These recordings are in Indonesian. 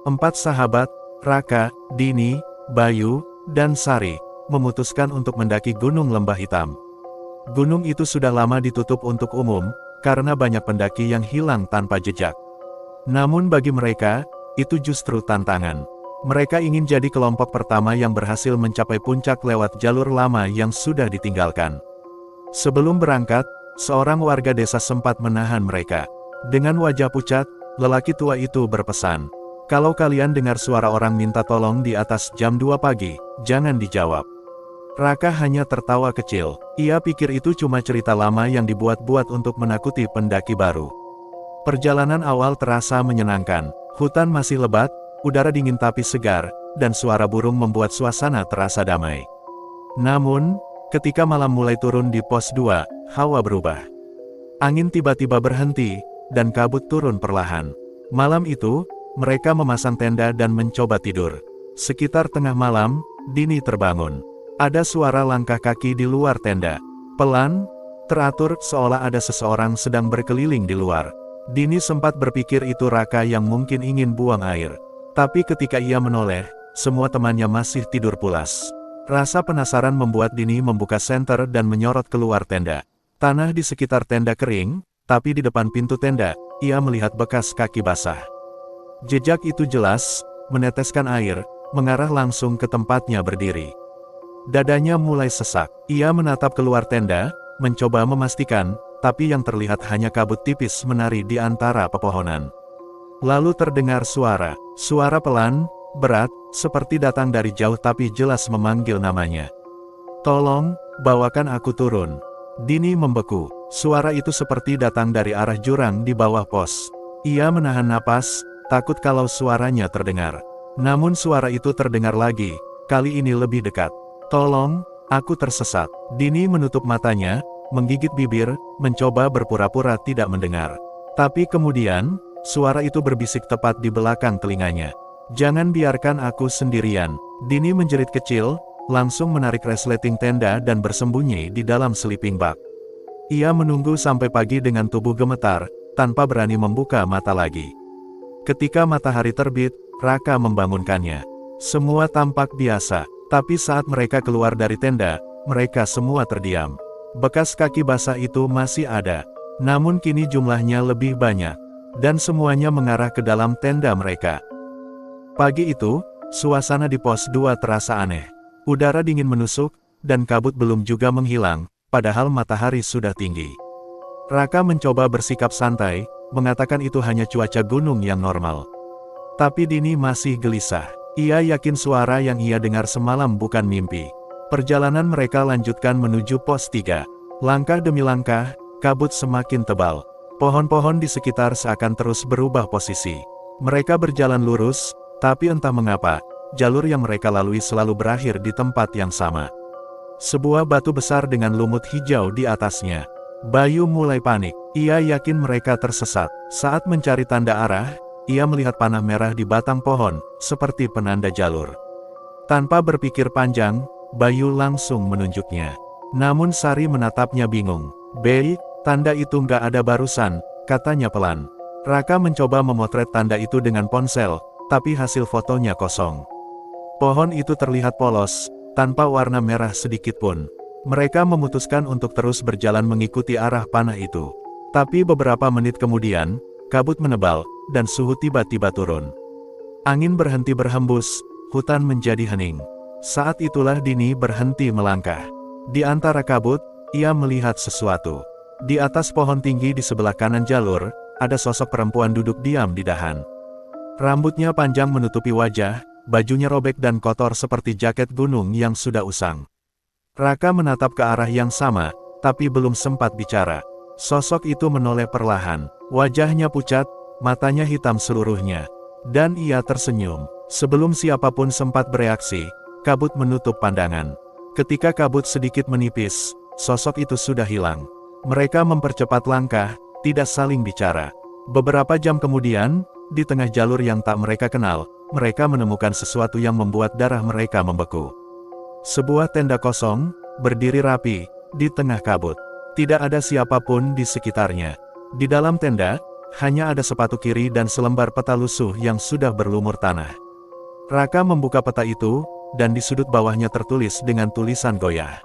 Empat sahabat, Raka, Dini, Bayu, dan Sari, memutuskan untuk mendaki Gunung Lembah Hitam. Gunung itu sudah lama ditutup untuk umum, karena banyak pendaki yang hilang tanpa jejak. Namun bagi mereka, itu justru tantangan. Mereka ingin jadi kelompok pertama yang berhasil mencapai puncak lewat jalur lama yang sudah ditinggalkan. Sebelum berangkat, seorang warga desa sempat menahan mereka. Dengan wajah pucat, lelaki tua itu berpesan, "Kalau kalian dengar suara orang minta tolong di atas jam 2 pagi, jangan dijawab." Raka hanya tertawa kecil. Ia pikir itu cuma cerita lama yang dibuat-buat untuk menakuti pendaki baru. Perjalanan awal terasa menyenangkan. Hutan masih lebat, udara dingin tapi segar, dan suara burung membuat suasana terasa damai. Namun, ketika malam mulai turun di pos 2, hawa berubah. Angin tiba-tiba berhenti, dan kabut turun perlahan. Malam itu, mereka memasang tenda dan mencoba tidur. Sekitar tengah malam, Dini terbangun. Ada suara langkah kaki di luar tenda. Pelan, teratur, seolah ada seseorang sedang berkeliling di luar. Dini sempat berpikir itu Raka yang mungkin ingin buang air. Tapi ketika ia menoleh, semua temannya masih tidur pulas. Rasa penasaran membuat Dini membuka senter dan menyorot keluar tenda. Tanah di sekitar tenda kering, tapi di depan pintu tenda, ia melihat bekas kaki basah. Jejak itu jelas, meneteskan air, mengarah langsung ke tempatnya berdiri. Dadanya mulai sesak. Ia menatap keluar tenda, mencoba memastikan, tapi yang terlihat hanya kabut tipis menari di antara pepohonan. Lalu terdengar suara pelan, berat, seperti datang dari jauh tapi jelas memanggil namanya. "Tolong, bawakan aku turun." Dini membeku. Suara itu seperti datang dari arah jurang di bawah pos. Ia menahan napas, takut kalau suaranya terdengar. Namun suara itu terdengar lagi, kali ini lebih dekat. "Tolong, aku tersesat." Dini menutup matanya, menggigit bibir, mencoba berpura-pura tidak mendengar. Tapi kemudian, suara itu berbisik tepat di belakang telinganya. "Jangan biarkan aku sendirian." Dini menjerit kecil, langsung menarik resleting tenda dan bersembunyi di dalam sleeping bag. Ia menunggu sampai pagi dengan tubuh gemetar, tanpa berani membuka mata lagi. Ketika matahari terbit, Raka membangunkannya. Semua tampak biasa, tapi saat mereka keluar dari tenda, mereka semua terdiam. Bekas kaki basah itu masih ada, namun kini jumlahnya lebih banyak, dan semuanya mengarah ke dalam tenda mereka. Pagi itu, suasana di pos 2 terasa aneh. Udara dingin menusuk, dan kabut belum juga menghilang, padahal matahari sudah tinggi. Raka mencoba bersikap santai, mengatakan itu hanya cuaca gunung yang normal. Tapi Dini masih gelisah. Ia yakin suara yang ia dengar semalam bukan mimpi. Perjalanan mereka lanjutkan menuju pos 3. Langkah demi langkah, kabut semakin tebal. Pohon-pohon di sekitar seakan terus berubah posisi. Mereka berjalan lurus, tapi entah mengapa, jalur yang mereka lalui selalu berakhir di tempat yang sama. Sebuah batu besar dengan lumut hijau di atasnya. Bayu mulai panik. Ia yakin mereka tersesat. Saat mencari tanda arah, ia melihat panah merah di batang pohon, seperti penanda jalur. Tanpa berpikir panjang, Bayu langsung menunjuknya. Namun Sari menatapnya bingung. "Bei, tanda itu nggak ada barusan," katanya pelan. Raka mencoba memotret tanda itu dengan ponsel, tapi hasil fotonya kosong. Pohon itu terlihat polos, tanpa warna merah sedikit pun. Mereka memutuskan untuk terus berjalan mengikuti arah panah itu. Tapi beberapa menit kemudian, kabut menebal, dan suhu tiba-tiba turun. Angin berhenti berhembus, hutan menjadi hening. Saat itulah Dini berhenti melangkah. Di antara kabut, ia melihat sesuatu. Di atas pohon tinggi di sebelah kanan jalur, ada sosok perempuan duduk diam di dahan. Rambutnya panjang menutupi wajah, bajunya robek dan kotor seperti jaket gunung yang sudah usang. Raka menatap ke arah yang sama, tapi belum sempat bicara. Sosok itu menoleh perlahan. Wajahnya pucat, matanya hitam seluruhnya. Dan ia tersenyum. Sebelum siapapun sempat bereaksi, kabut menutup pandangan. Ketika kabut sedikit menipis, sosok itu sudah hilang. Mereka mempercepat langkah, tidak saling bicara. Beberapa jam kemudian, di tengah jalur yang tak mereka kenal, mereka menemukan sesuatu yang membuat darah mereka membeku. Sebuah tenda kosong, berdiri rapi, di tengah kabut. Tidak ada siapapun di sekitarnya. Di dalam tenda, Hanya ada sepatu kiri dan selembar peta lusuh yang sudah berlumur tanah. Raka membuka peta itu, dan di sudut bawahnya tertulis dengan tulisan goyah.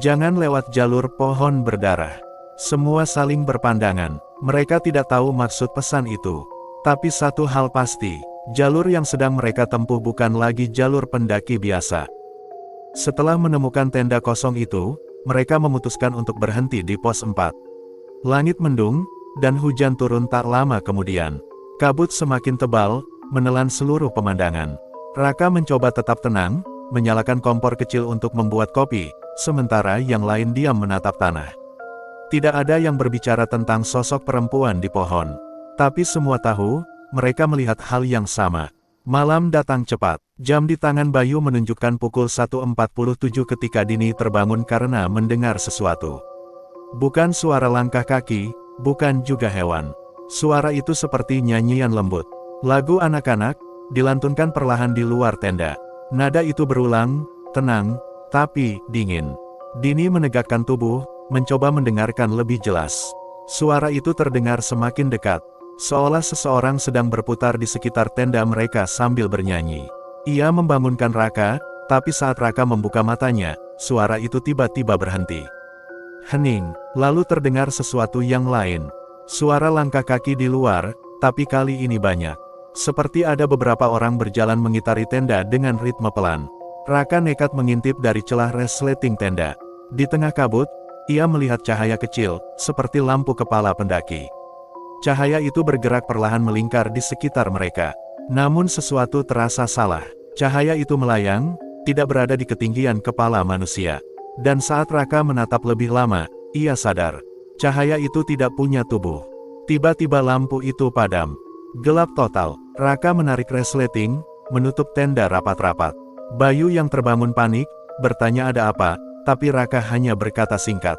Jangan lewat jalur pohon berdarah. Semua saling berpandangan. Mereka tidak tahu maksud pesan itu. Tapi satu hal pasti, jalur yang sedang mereka tempuh bukan lagi jalur pendaki biasa. Setelah menemukan tenda kosong itu, mereka memutuskan untuk berhenti di pos 4. Langit mendung, dan hujan turun tak lama kemudian. Kabut semakin tebal, menelan seluruh pemandangan. Raka mencoba tetap tenang, menyalakan kompor kecil untuk membuat kopi, sementara yang lain diam menatap tanah. Tidak ada yang berbicara tentang sosok perempuan di pohon. Tapi semua tahu, mereka melihat hal yang sama. Malam datang cepat. Jam di tangan Bayu menunjukkan pukul 1.47 ketika Dini terbangun karena mendengar sesuatu. Bukan suara langkah kaki, bukan juga hewan. Suara itu seperti nyanyian lembut. Lagu anak-anak, dilantunkan perlahan di luar tenda. Nada itu berulang, tenang, tapi dingin. Dini menegakkan tubuh, mencoba mendengarkan lebih jelas. Suara itu terdengar semakin dekat, seolah seseorang sedang berputar di sekitar tenda mereka sambil bernyanyi. Ia membangunkan Raka, tapi saat Raka membuka matanya, suara itu tiba-tiba berhenti. Hening, lalu terdengar sesuatu yang lain. Suara langkah kaki di luar, tapi kali ini banyak. Seperti ada beberapa orang berjalan mengitari tenda dengan ritme pelan. Raka nekat mengintip dari celah resleting tenda. Di tengah kabut, ia melihat cahaya kecil, seperti lampu kepala pendaki. Cahaya itu bergerak perlahan melingkar di sekitar mereka. Namun sesuatu terasa salah. Cahaya itu melayang, tidak berada di ketinggian kepala manusia. Dan saat Raka menatap lebih lama, ia sadar. Cahaya itu tidak punya tubuh. Tiba-tiba lampu itu padam. Gelap total. Raka menarik resleting, menutup tenda rapat-rapat. Bayu yang terbangun panik, bertanya ada apa, tapi Raka hanya berkata singkat.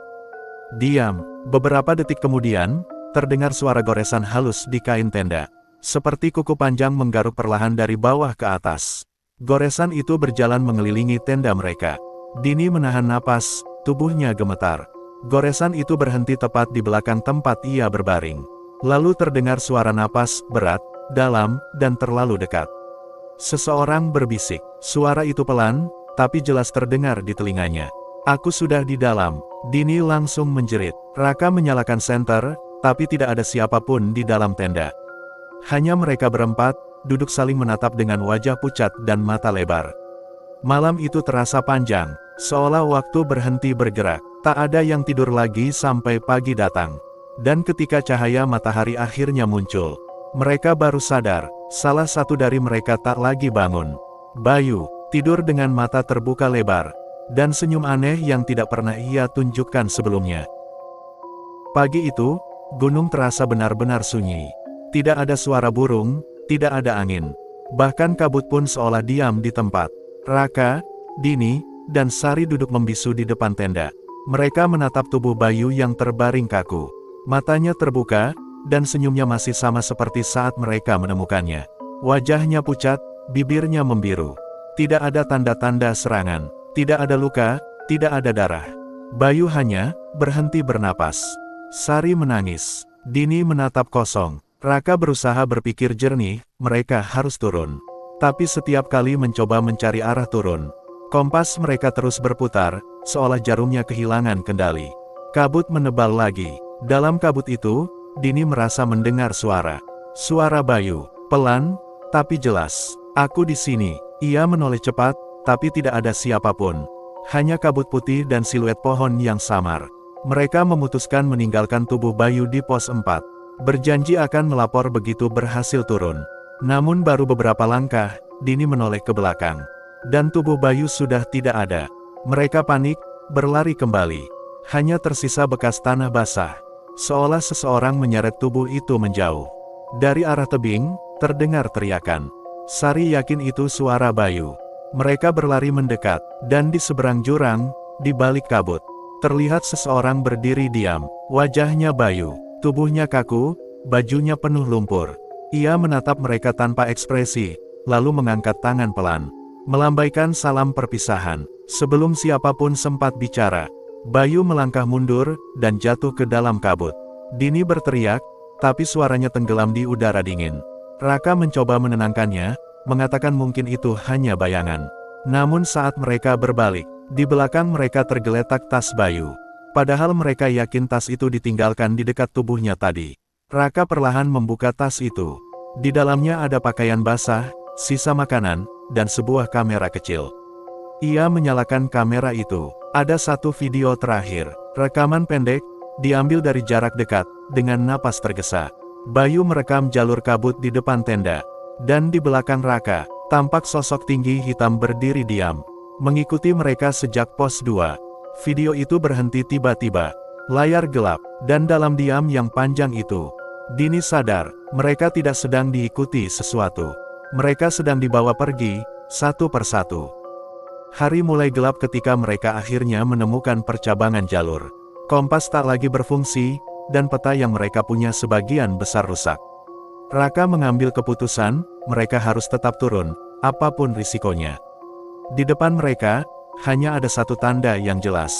Diam. Beberapa detik kemudian, terdengar suara goresan halus di kain tenda. Seperti kuku panjang menggaruk perlahan dari bawah ke atas. Goresan itu berjalan mengelilingi tenda mereka. Dini menahan napas, tubuhnya gemetar. Goresan itu berhenti tepat di belakang tempat ia berbaring. Lalu terdengar suara napas, berat, dalam, dan terlalu dekat. Seseorang berbisik. Suara itu pelan, tapi jelas terdengar di telinganya. Aku sudah di dalam. Dini langsung menjerit. Raka menyalakan senter, tapi tidak ada siapapun di dalam tenda. Hanya mereka berempat, duduk saling menatap dengan wajah pucat dan mata lebar. Malam itu terasa panjang, seolah waktu berhenti bergerak. Tak ada yang tidur lagi sampai pagi datang. Dan ketika cahaya matahari akhirnya muncul, mereka baru sadar, salah satu dari mereka tak lagi bangun. Bayu, tidur dengan mata terbuka lebar, dan senyum aneh yang tidak pernah ia tunjukkan sebelumnya. Pagi itu, gunung terasa benar-benar sunyi. Tidak ada suara burung, tidak ada angin. Bahkan kabut pun seolah diam di tempat. Raka, Dini, dan Sari duduk membisu di depan tenda. Mereka menatap tubuh Bayu yang terbaring kaku. Matanya terbuka, dan senyumnya masih sama seperti saat mereka menemukannya. Wajahnya pucat, bibirnya membiru. Tidak ada tanda-tanda serangan. Tidak ada luka, tidak ada darah. Bayu hanya berhenti bernapas. Sari menangis. Dini menatap kosong. Raka berusaha berpikir jernih, mereka harus turun. Tapi setiap kali mencoba mencari arah turun, kompas mereka terus berputar, seolah jarumnya kehilangan kendali. Kabut menebal lagi. Dalam kabut itu, Dini merasa mendengar suara. Suara Bayu, pelan, tapi jelas. Aku di sini. Ia menoleh cepat, tapi tidak ada siapapun. Hanya kabut putih dan siluet pohon yang samar. Mereka memutuskan meninggalkan tubuh Bayu di pos 4. Berjanji akan melapor begitu berhasil turun. Namun baru beberapa langkah, Dini menoleh ke belakang. Dan tubuh Bayu sudah tidak ada. Mereka panik, berlari kembali. Hanya tersisa bekas tanah basah. Seolah seseorang menyeret tubuh itu menjauh. Dari arah tebing, terdengar teriakan. Sari yakin itu suara Bayu. Mereka berlari mendekat, dan di seberang jurang, di balik kabut, terlihat seseorang berdiri diam. Wajahnya Bayu, tubuhnya kaku, bajunya penuh lumpur. Ia menatap mereka tanpa ekspresi, lalu mengangkat tangan pelan, melambaikan salam perpisahan. Sebelum siapapun sempat bicara, Bayu melangkah mundur, dan jatuh ke dalam kabut. Dini berteriak, tapi suaranya tenggelam di udara dingin. Raka mencoba menenangkannya, mengatakan mungkin itu hanya bayangan. Namun saat mereka berbalik, di belakang mereka tergeletak tas Bayu. Padahal mereka yakin tas itu ditinggalkan di dekat tubuhnya tadi. Raka perlahan membuka tas itu. Di dalamnya ada pakaian basah, sisa makanan, dan sebuah kamera kecil. Ia menyalakan kamera itu. Ada satu video terakhir, rekaman pendek, diambil dari jarak dekat, dengan napas tergesa. Bayu merekam jalur kabut di depan tenda. Dan di belakang Raka, tampak sosok tinggi hitam berdiri diam. Mengikuti mereka sejak pos 2. Video itu berhenti tiba-tiba. Layar gelap, dan dalam diam yang panjang itu, Dini sadar, mereka tidak sedang diikuti sesuatu. Mereka sedang dibawa pergi, satu persatu. Hari mulai gelap ketika mereka akhirnya menemukan percabangan jalur. Kompas tak lagi berfungsi, dan peta yang mereka punya sebagian besar rusak. Raka mengambil keputusan, mereka harus tetap turun, apapun risikonya. Di depan mereka, hanya ada satu tanda yang jelas.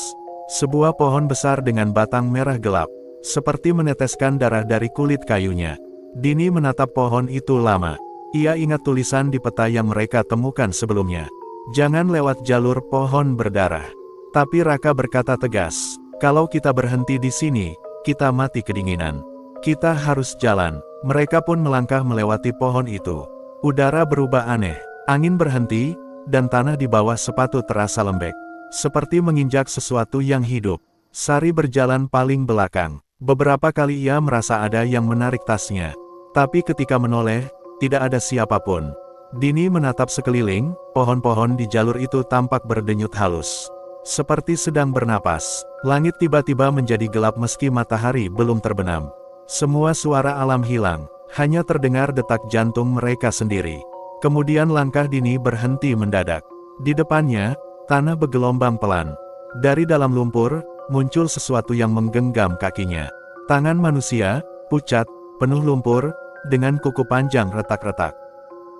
Sebuah pohon besar dengan batang merah gelap, seperti meneteskan darah dari kulit kayunya. Dini menatap pohon itu lama. Ia ingat tulisan di peta yang mereka temukan sebelumnya. Jangan lewat jalur pohon berdarah. Tapi Raka berkata tegas, kalau kita berhenti di sini, kita mati kedinginan. Kita harus jalan. Mereka pun melangkah melewati pohon itu. Udara berubah aneh, angin berhenti, dan tanah di bawah sepatu terasa lembek. Seperti menginjak sesuatu yang hidup. Sari berjalan paling belakang. Beberapa kali ia merasa ada yang menarik tasnya. Tapi ketika menoleh, tidak ada siapapun. Dini menatap sekeliling, pohon-pohon di jalur itu tampak berdenyut halus. Seperti sedang bernapas, langit tiba-tiba menjadi gelap meski matahari belum terbenam. Semua suara alam hilang, hanya terdengar detak jantung mereka sendiri. Kemudian langkah Dini berhenti mendadak. Di depannya, tanah bergelombang pelan. Dari dalam lumpur, muncul sesuatu yang menggenggam kakinya. Tangan manusia, pucat, penuh lumpur, dengan kuku panjang retak-retak.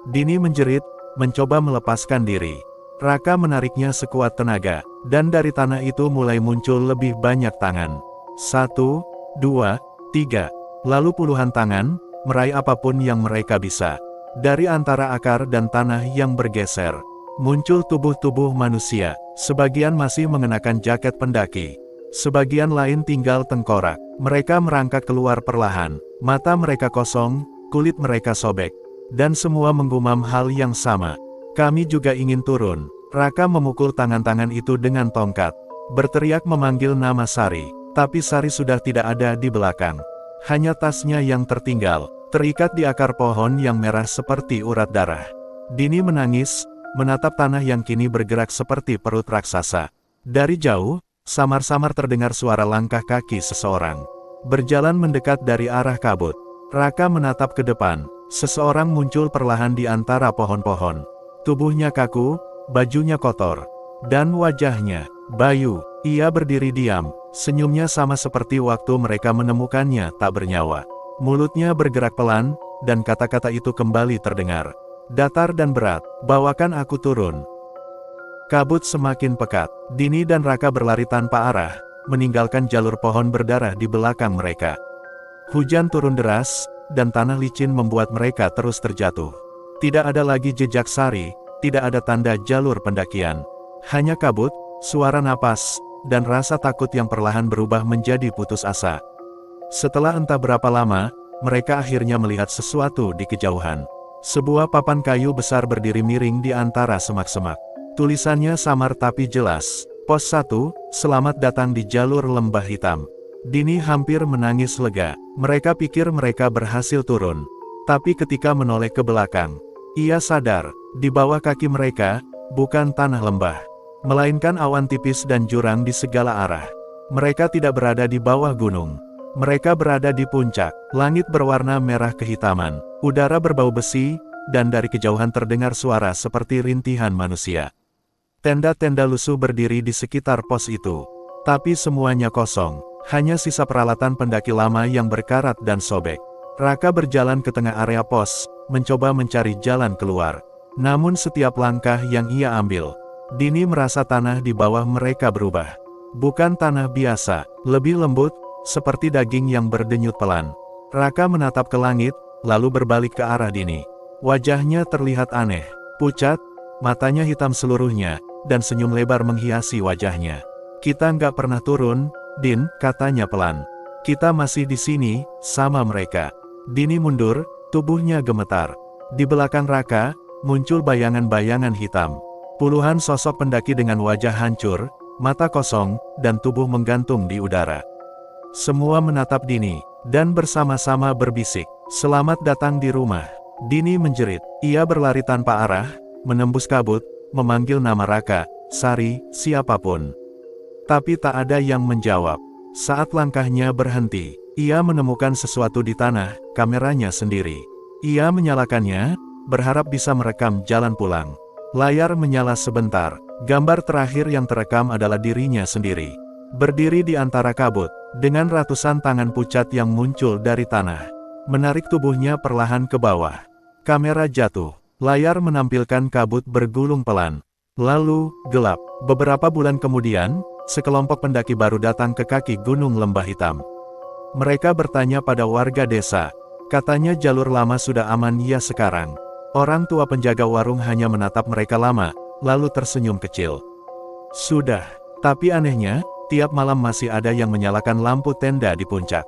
Dini menjerit, mencoba melepaskan diri. Raka menariknya sekuat tenaga, dan dari tanah itu mulai muncul lebih banyak tangan. 1, 2, 3, lalu puluhan tangan, meraih apapun yang mereka bisa. Dari antara akar dan tanah yang bergeser, muncul tubuh-tubuh manusia, sebagian masih mengenakan jaket pendaki. Sebagian lain tinggal tengkorak. Mereka merangkak keluar perlahan, mata mereka kosong, kulit mereka sobek. Dan semua menggumam hal yang sama. Kami juga ingin turun. Raka memukul tangan-tangan itu dengan tongkat. Berteriak memanggil nama Sari. Tapi Sari sudah tidak ada di belakang. Hanya tasnya yang tertinggal, terikat di akar pohon yang merah seperti urat darah. Dini menangis, menatap tanah yang kini bergerak seperti perut raksasa. Dari jauh, samar-samar terdengar suara langkah kaki seseorang. Berjalan mendekat dari arah kabut. Raka menatap ke depan. Seseorang muncul perlahan di antara pohon-pohon. Tubuhnya kaku, bajunya kotor. Dan wajahnya, Bayu. Ia berdiri diam, senyumnya sama seperti waktu mereka menemukannya tak bernyawa. Mulutnya bergerak pelan, dan kata-kata itu kembali terdengar. Datar dan berat, bawakan aku turun. Kabut semakin pekat. Dini dan Raka berlari tanpa arah, meninggalkan jalur pohon berdarah di belakang mereka. Hujan turun deras, dan tanah licin membuat mereka terus terjatuh. Tidak ada lagi jejak Sari, tidak ada tanda jalur pendakian. Hanya kabut, suara napas, dan rasa takut yang perlahan berubah menjadi putus asa. Setelah entah berapa lama, mereka akhirnya melihat sesuatu di kejauhan. Sebuah papan kayu besar berdiri miring di antara semak-semak. Tulisannya samar tapi jelas. Pos 1, selamat datang di jalur lembah hitam. Dini hampir menangis lega. Mereka pikir mereka berhasil turun. Tapi ketika menoleh ke belakang, ia sadar, di bawah kaki mereka, bukan tanah lembah, melainkan awan tipis dan jurang di segala arah. Mereka tidak berada di bawah gunung. Mereka berada di puncak. Langit berwarna merah kehitaman. Udara berbau besi, dan dari kejauhan terdengar suara seperti rintihan manusia. Tenda-tenda lusuh berdiri di sekitar pos itu. Tapi semuanya kosong. Hanya sisa peralatan pendaki lama yang berkarat dan sobek. Raka berjalan ke tengah area pos, mencoba mencari jalan keluar. Namun setiap langkah yang ia ambil, Dini merasa tanah di bawah mereka berubah. Bukan tanah biasa, lebih lembut, seperti daging yang berdenyut pelan. Raka menatap ke langit, lalu berbalik ke arah Dini. Wajahnya terlihat aneh, pucat, matanya hitam seluruhnya, dan senyum lebar menghiasi wajahnya. Kita nggak pernah turun, Din, katanya pelan. Kita masih di sini, sama mereka. Dini mundur, tubuhnya gemetar. Di belakang Raka, muncul bayangan-bayangan hitam. Puluhan sosok pendaki dengan wajah hancur, mata kosong, dan tubuh menggantung di udara. Semua menatap Dini, dan bersama-sama berbisik, "Selamat datang di rumah." Dini menjerit. Ia berlari tanpa arah, menembus kabut, memanggil nama Raka, Sari, siapapun. Tapi tak ada yang menjawab. Saat langkahnya berhenti, ia menemukan sesuatu di tanah, kameranya sendiri. Ia menyalakannya, berharap bisa merekam jalan pulang. Layar menyala sebentar, gambar terakhir yang terekam adalah dirinya sendiri. Berdiri di antara kabut, dengan ratusan tangan pucat yang muncul dari tanah. Menarik tubuhnya perlahan ke bawah. Kamera jatuh. Layar menampilkan kabut bergulung pelan. Lalu, gelap. Beberapa bulan kemudian, sekelompok pendaki baru datang ke kaki Gunung Lembah Hitam. Mereka bertanya pada warga desa. Katanya jalur lama sudah aman ya sekarang. Orang tua penjaga warung hanya menatap mereka lama, lalu tersenyum kecil. Sudah. Tapi anehnya, tiap malam masih ada yang menyalakan lampu tenda di puncak.